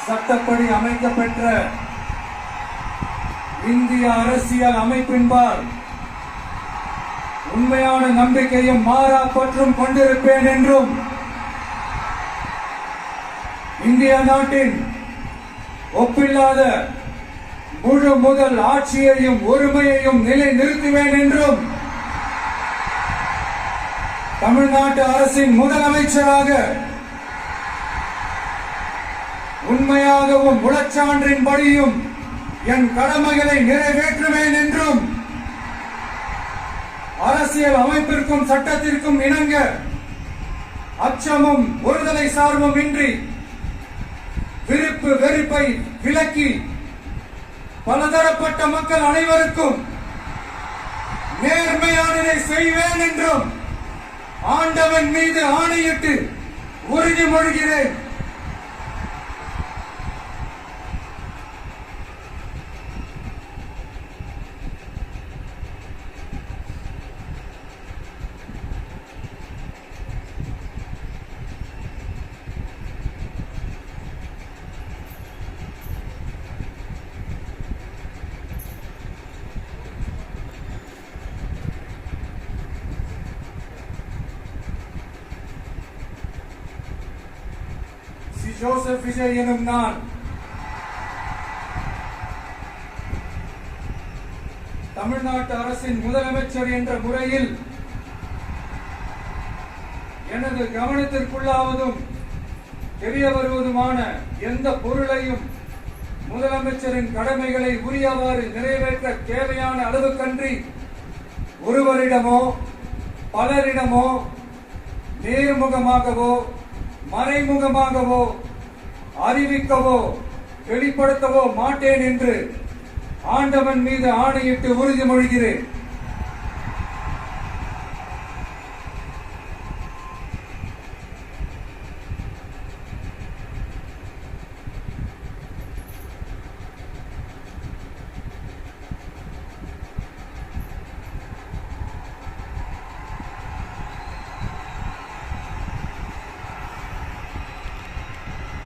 சட்டப்படி அமைக்கப்பெற்ற இந்திய அரசியல் அமைப்பின்பால் உண்மையான நம்பிக்கையும் மாறா பற்றும் கொண்டிருப்பேன் என்றும் இந்திய நாட்டின் ஒப்பில்லாத முழு முதல் ஆட்சியையும் ஒருமையையும் நிலைநிறுத்துவேன் என்றும் தமிழ்நாட்டு அரசின் முதலமைச்சராக உண்மையாகவும் உளச்சான்றின்படியும் என் கடமைகளை நிறைவேற்றுவேன் என்றும் அரசியல் அமைப்பிற்கும் சட்டத்திற்கும் இணங்க அச்சமும் ஒருதலை சார்பும் இன்றி விருப்பு வெறுப்பை விலக்கி பலதரப்பட்ட மக்கள் அனைவருக்கும் நேர்மையானதை செய்வேன் என்றும் ஆண்டவன் மீது ஆணையிட்டு உறுதிமொழிகிறேன். ஜோசப் விஜய் எனும் நான் தமிழ்நாட்டு அரசின் முதலமைச்சர் என்ற முறையில் எனது கவனத்திற்குள்ளாவதும் தெரிய வருவதுமான எந்த பொருளையும் முதலமைச்சரின் கடமைகளை உரியவாறு நிறைவேற்ற தேவையான அளவுக்கன்றி ஒருவரிடமோ பலரிடமோ நேர்முகமாகவோ மறைமுகமாகவோ அறிவிக்கவோ வெளிப்படுத்தவோ மாட்டேன் என்று ஆண்டவன் மீது ஆணையிட்டு உறுதிமொழிகிறேன்.